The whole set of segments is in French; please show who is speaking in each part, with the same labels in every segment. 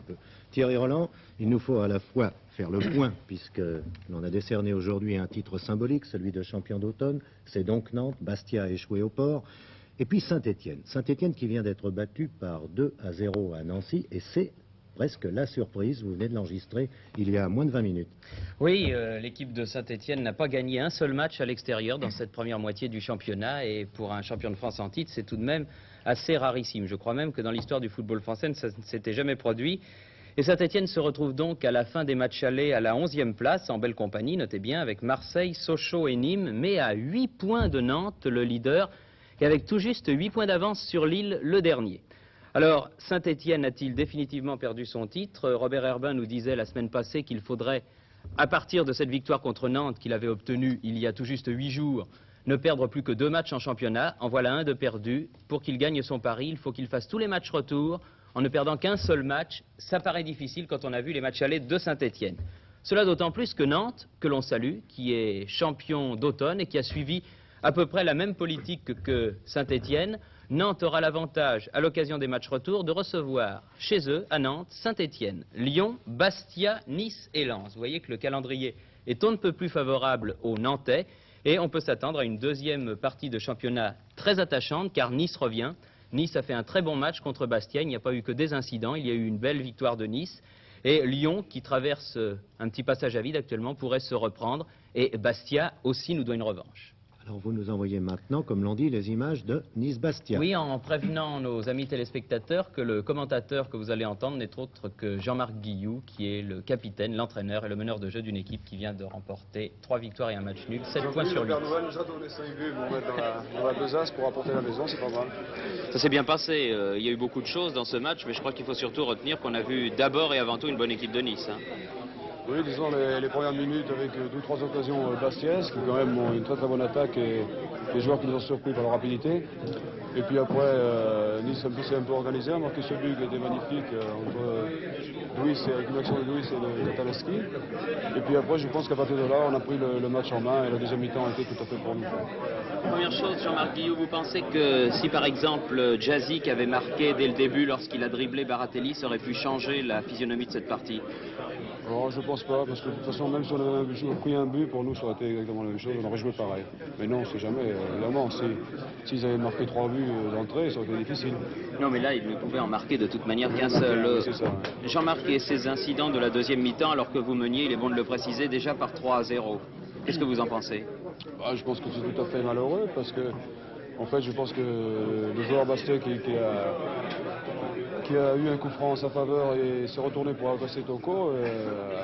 Speaker 1: peu. Thierry Roland, il nous faut à la fois faire le point, puisque l'on a décerné aujourd'hui un titre symbolique, celui de champion d'automne, c'est donc Nantes, Bastia a échoué au port, et puis Saint-Étienne. Saint-Étienne qui vient d'être battu par 2-0 à Nancy, et c'est presque la surprise, vous venez de l'enregistrer il y a moins de 20 minutes.
Speaker 2: Oui, l'équipe de Saint-Étienne n'a pas gagné un seul match à l'extérieur dans cette première moitié du championnat, et pour un champion de France en titre, c'est tout de même assez rarissime. Je crois même que dans l'histoire du football français, ça ne s'était jamais produit. Et Saint-Étienne se retrouve donc à la fin des matchs allés à la 11e place, en belle compagnie, notez bien, avec Marseille, Sochaux et Nîmes, mais à 8 points de Nantes, le leader, et avec tout juste 8 points d'avance sur Lille, le dernier. Alors, Saint-Étienne a-t-il définitivement perdu son titre? Robert Herbin nous disait la semaine passée qu'il faudrait, à partir de cette victoire contre Nantes qu'il avait obtenue il y a tout juste 8 jours, ne perdre plus que 2 matchs en championnat. En voilà un de perdu. Pour qu'il gagne son pari, il faut qu'il fasse tous les matchs retour en ne perdant qu'un seul match. Ça paraît difficile quand on a vu les matchs allés de Saint-Étienne. Cela d'autant plus que Nantes, que l'on salue, qui est champion d'automne et qui a suivi à peu près la même politique que Saint-Étienne. Nantes aura l'avantage, à l'occasion des matchs retour, de recevoir chez eux, à Nantes, Saint-Étienne, Lyon, Bastia, Nice et Lens. Vous voyez que le calendrier est on ne peut plus favorable aux Nantais et on peut s'attendre à une deuxième partie de championnat très attachante car Nice revient. Nice a fait un très bon match contre Bastia, il n'y a pas eu que des incidents, il y a eu une belle victoire de Nice. Et Lyon, qui traverse un petit passage à vide actuellement, pourrait se reprendre. Et Bastia aussi nous doit une revanche.
Speaker 1: Alors vous nous envoyez maintenant, comme l'on dit, les images de Nice-Bastia.
Speaker 2: Oui, en prévenant nos amis téléspectateurs que le commentateur que vous allez entendre n'est autre que Jean-Marc Guilloux, qui est le capitaine, l'entraîneur et le meneur de jeu d'une équipe qui vient de remporter 3 victoires et un match nul, 7 points sur 8.
Speaker 3: Le Père Noël nous a donné 5 buts pour mettre dans la besace pour apporter la maison, c'est pas mal.
Speaker 4: Ça s'est bien passé, il y a eu beaucoup de choses dans ce match, mais je crois qu'il faut surtout retenir qu'on a vu d'abord et avant tout une bonne équipe de Nice.
Speaker 3: Oui, disons les premières minutes avec 2-3 occasions bastiaises, qui quand même ont une très très bonne attaque et les joueurs qui nous ont surpris par leur rapidité. Et puis après, Nice s'est un peu organisé, a marqué ce but qui était magnifique entre Louis avec une action de Louis et de Taleski. Et puis après, je pense qu'à partir de là, on a pris le match en main et la deuxième mi-temps a été tout à fait pour nous.
Speaker 4: Première chose, Jean-Marc Guilloux, vous pensez que si par exemple Djazic avait marqué dès le début lorsqu'il a dribblé Baratelli, ça aurait pu changer la physionomie de cette partie?
Speaker 3: Non, je pense pas, parce que de toute façon, même si on avait pris un but, pour nous, ça aurait été exactement la même chose, on aurait joué pareil. Mais non, c'est jamais, évidemment, s'ils avaient marqué 3 buts d'entrée, ça aurait été difficile.
Speaker 4: Non, mais là, ils ne pouvaient en marquer de toute manière qu'un seul.
Speaker 3: C'est ça.
Speaker 4: Jean-Marc, et ces incidents de la deuxième mi-temps, alors que vous meniez, il est bon de le préciser, déjà par 3-0. Qu'est-ce que vous en pensez?
Speaker 3: Je pense que c'est tout à fait malheureux, parce que, en fait, je pense que le joueur Bastia qui a eu un coup franc en sa faveur et s'est retourné pour agresser Toko,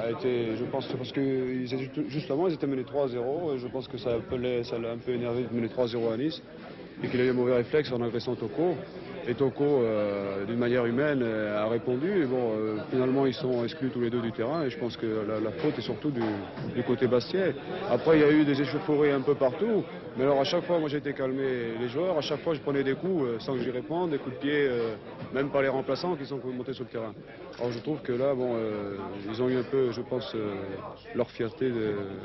Speaker 3: a été, je pense, parce que justement ils étaient menés 3-0, et je pense que ça l'a un peu énervé de mener 3-0 à Nice, et qu'il a eu un mauvais réflexe en agressant Toko. Et Toko, d'une manière humaine, a répondu. Et bon, finalement, ils sont exclus tous les deux du terrain. Et je pense que la faute est surtout du côté bastien. Après, il y a eu des échauffourées un peu partout. Mais alors, à chaque fois, moi, j'ai été calmé les joueurs. À chaque fois, je prenais des coups sans que j'y réponde, des coups de pied, même par les remplaçants qui sont montés sur le terrain. Alors, je trouve que là, bon, ils ont eu un peu, je pense, leur fierté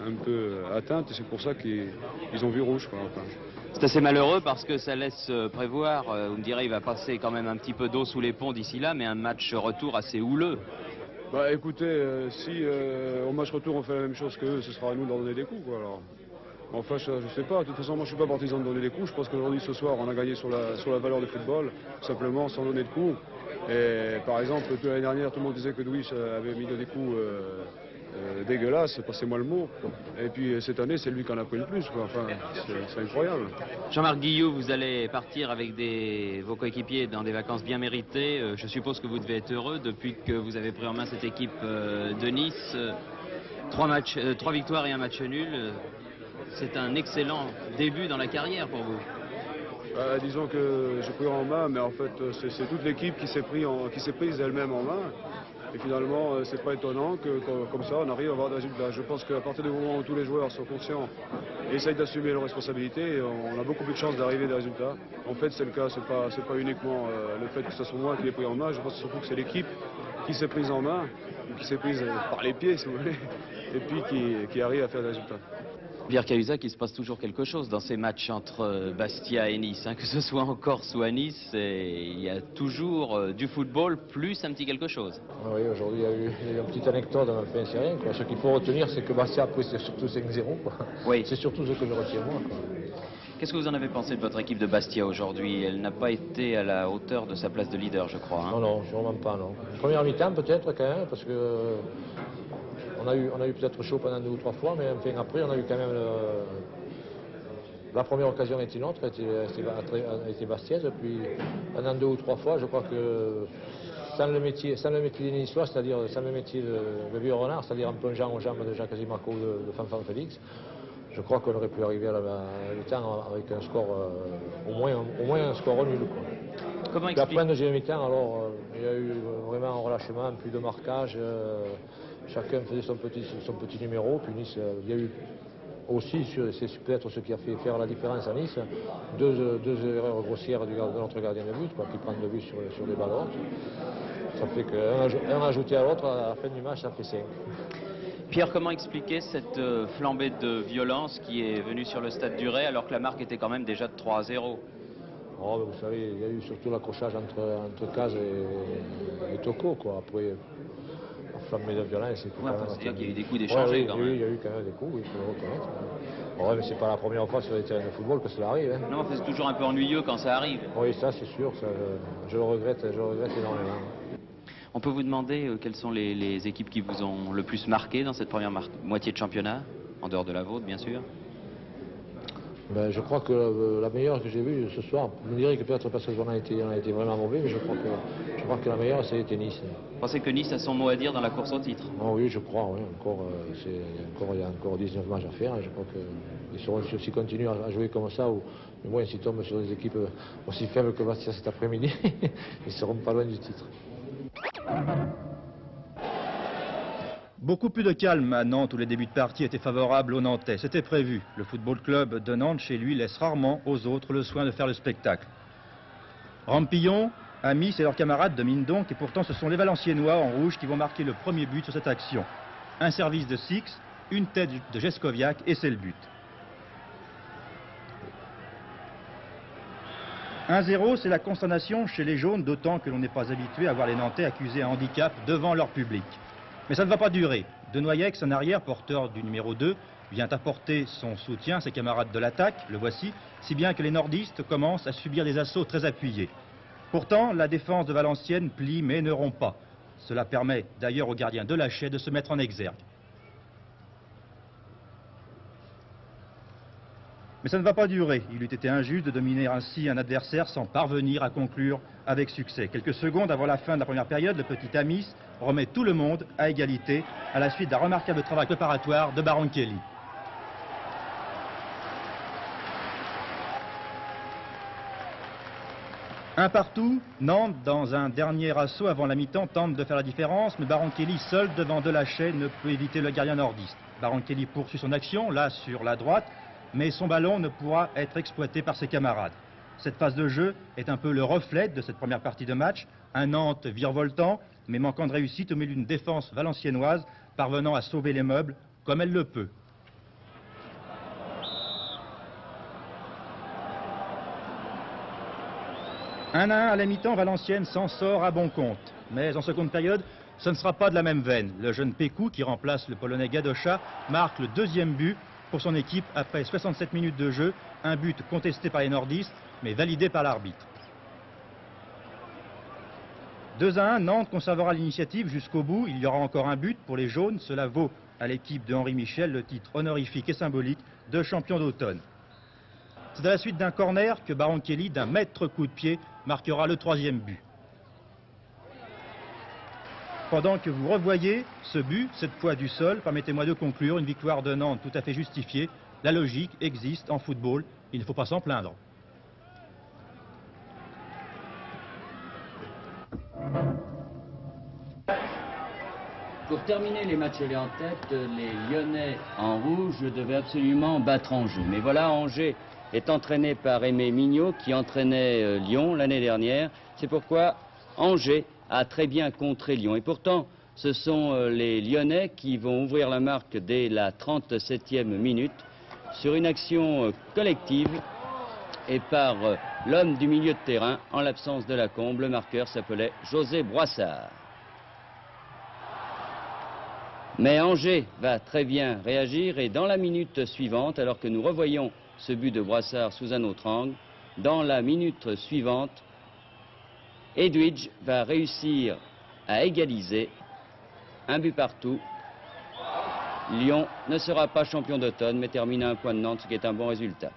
Speaker 3: un peu atteinte. Et c'est pour ça qu'ils ont vu rouge, quoi. Enfin.
Speaker 4: C'est assez malheureux parce que ça laisse prévoir, vous me direz, il va passer quand même un petit peu d'eau sous les ponts d'ici là, mais un match retour assez houleux.
Speaker 3: Écoutez, si au match retour on fait la même chose qu'eux, ce sera à nous d'en donner des coups, quoi, alors. Enfin, je sais pas, de toute façon, moi je suis pas partisan de donner des coups. Je pense qu'aujourd'hui, ce soir, on a gagné sur la valeur du football, simplement sans donner de coups. Et par exemple, l'année dernière, tout le monde disait que Louis avait mis des coups dégueulasses, passez-moi le mot. Et puis cette année, c'est lui qui en a pris le plus, quoi. Enfin, c'est incroyable.
Speaker 4: Jean-Marc Guilloux, vous allez partir avec vos coéquipiers dans des vacances bien méritées. Je suppose que vous devez être heureux depuis que vous avez pris en main cette équipe de Nice. 3 victoires et un match nul. C'est un excellent début dans la carrière pour vous.
Speaker 3: Disons que j'ai pris en main, mais en fait, c'est toute l'équipe qui s'est prise elle-même en main. Et finalement, c'est pas étonnant que comme ça, on arrive à avoir des résultats. Je pense qu'à partir du moment où tous les joueurs sont conscients et essayent d'assumer leurs responsabilités, on a beaucoup plus de chances d'arriver à des résultats. En fait, c'est le cas, c'est pas uniquement le fait que ce soit moi qui l'ai pris en main, je pense surtout que c'est l'équipe qui s'est prise en main, qui s'est prise par les pieds, si vous voulez, et puis qui arrive à faire des résultats.
Speaker 4: Pierre Cahuzac, il se passe toujours quelque chose dans ces matchs entre Bastia et Nice, hein, que ce soit en Corse ou à Nice, il y a toujours du football plus un petit quelque chose.
Speaker 5: Oui, aujourd'hui il y a eu une petite anecdote, enfin, c'est rien, quoi. Ce qu'il faut retenir, c'est que Bastia après c'est surtout 5-0.
Speaker 4: Oui.
Speaker 5: C'est surtout ce que je retiens moi, quoi.
Speaker 4: Qu'est-ce que vous en avez pensé de votre équipe de Bastia aujourd'hui? Elle n'a pas été à la hauteur de sa place de leader, je crois. Hein.
Speaker 5: Non, non, sûrement pas, non. Première mi-temps peut-être quand même, parce que on a eu peut-être chaud pendant 2 ou 3 fois, mais enfin, après on a eu quand même la première occasion était nôtre, était bastiaise, puis pendant 2 ou 3 fois, je crois que sans le métier des Niçois, c'est-à-dire sans le métier de vieux renard, c'est-à-dire en plongeant aux jambes de Jacques Zimarco ou de Fanfan Félix, je crois qu'on aurait pu arriver à la mi-temps avec un score, au moins un score nul, quoi.
Speaker 4: Comment
Speaker 5: Puis après, en
Speaker 4: expliquer
Speaker 5: deuxième mi-temps, alors, il y a eu vraiment un relâchement, plus de marquage, chacun faisait son petit numéro, puis Nice, il y a eu aussi, c'est peut-être ce qui a fait faire la différence à Nice, deux erreurs grossières de notre gardien de but, quoi, qui prend 2 buts sur les balles hautes. Ça fait qu'un ajouté à l'autre, à la fin du match, ça fait 5.
Speaker 4: Pierre, comment expliquer cette flambée de violence qui est venue sur le stade du Ray alors que la marque était quand même déjà de 3-0?
Speaker 5: Oh, vous savez, il y a eu surtout l'accrochage entre Caz et Toko, quoi. Après, la flambée de violence, c'est
Speaker 4: Ouais, c'est-à-dire qu'il y a eu des coups d'échanger quand même.
Speaker 5: Oui, il y a eu quand même des coups, oui, il faut le reconnaître. Ouais, mais c'est pas la première fois sur les terrains de football que cela arrive. Hein.
Speaker 4: Non, c'est toujours un peu ennuyeux quand ça arrive.
Speaker 5: Oui, ça c'est sûr, ça, je le regrette énormément.
Speaker 4: On peut vous demander quelles sont les équipes qui vous ont le plus marqué dans cette première moitié de championnat, en dehors de la vôtre bien sûr?
Speaker 5: Ben, je crois que la meilleure que j'ai vue ce soir, je me dirais que peut-être parce qu'on a été vraiment mauvais, mais je crois que la meilleure c'était Nice.
Speaker 4: Vous pensez que Nice a son mot à dire dans la course au titre?
Speaker 5: Oh, oui, je crois, oui. Il y a encore 19 matchs à faire, et je crois qu'ils s'ils continuent à jouer comme ça, ou du moins s'ils tombent sur des équipes aussi faibles que Bastia cet après-midi, ils seront pas loin du titre.
Speaker 6: Beaucoup plus de calme à Nantes où les débuts de partie étaient favorables aux Nantais. C'était prévu. Le football club de Nantes, chez lui, laisse rarement aux autres le soin de faire le spectacle. Rampillon, Amis et leurs camarades dominent donc et pourtant ce sont les Valenciennois en rouge qui vont marquer le premier but sur cette action. Un service de Six, une tête de Jeskoviak et c'est le but. 1-0, c'est la consternation chez les jaunes, d'autant que l'on n'est pas habitué à voir les Nantais accusés un handicap devant leur public. Mais ça ne va pas durer. Denoyex, en arrière, porteur du numéro 2, vient apporter son soutien à ses camarades de l'attaque, le voici, si bien que les nordistes commencent à subir des assauts très appuyés. Pourtant, la défense de Valenciennes plie mais ne rompt pas. Cela permet d'ailleurs au gardien de Lachet de se mettre en exergue. Mais ça ne va pas durer. Il eût été injuste de dominer ainsi un adversaire sans parvenir à conclure avec succès. Quelques secondes avant la fin de la première période, le petit Amis remet tout le monde à égalité à la suite d'un remarquable travail préparatoire de Baronkeli. Un partout, Nantes, dans un dernier assaut avant la mi-temps, tente de faire la différence, mais Baronkeli, seul devant Delachet, ne peut éviter le gardien nordiste. Baronkeli poursuit son action, là sur la droite, mais son ballon ne pourra être exploité par ses camarades. Cette phase de jeu est un peu le reflet de cette première partie de match, un Nantes virevoltant, mais manquant de réussite au milieu d'une défense valenciennoise, parvenant à sauver les meubles comme elle le peut. Un à 1 à la mi-temps, Valenciennes s'en sort à bon compte. Mais en seconde période, ce ne sera pas de la même veine. Le jeune Pécou, qui remplace le Polonais Gadocha, marque le deuxième but pour son équipe après 67 minutes de jeu. Un but contesté par les nordistes, mais validé par l'arbitre. 2 à 1, Nantes conservera l'initiative jusqu'au bout. Il y aura encore un but pour les jaunes. Cela vaut à l'équipe de Henri Michel le titre honorifique et symbolique de champion d'automne. C'est à la suite d'un corner que Baronkeli, d'un maître coup de pied, marquera le 3e but. Pendant que vous revoyez ce but, cette fois du sol, permettez-moi de conclure une victoire de Nantes tout à fait justifiée. La logique existe en football, il ne faut pas s'en plaindre.
Speaker 7: Pour terminer les matchs en tête, les Lyonnais en rouge devaient absolument battre Angers. Mais voilà, Angers est entraîné par Aimé Mignot qui entraînait Lyon l'année dernière. C'est pourquoi Angers a très bien contré Lyon. Et pourtant, ce sont les Lyonnais qui vont ouvrir la marque dès la 37e minute. sur une action collective et par l'homme du milieu de terrain. En l'absence de Lacombe, le marqueur s'appelait José Broissard. Mais Angers va très bien réagir et dans la minute suivante, alors que nous revoyons ce but de Broissard sous un autre angle, dans la minute suivante, Edwidge va réussir à égaliser, un but partout. Lyon ne sera pas champion d'automne mais termine à un point de Nantes, ce qui est un bon résultat.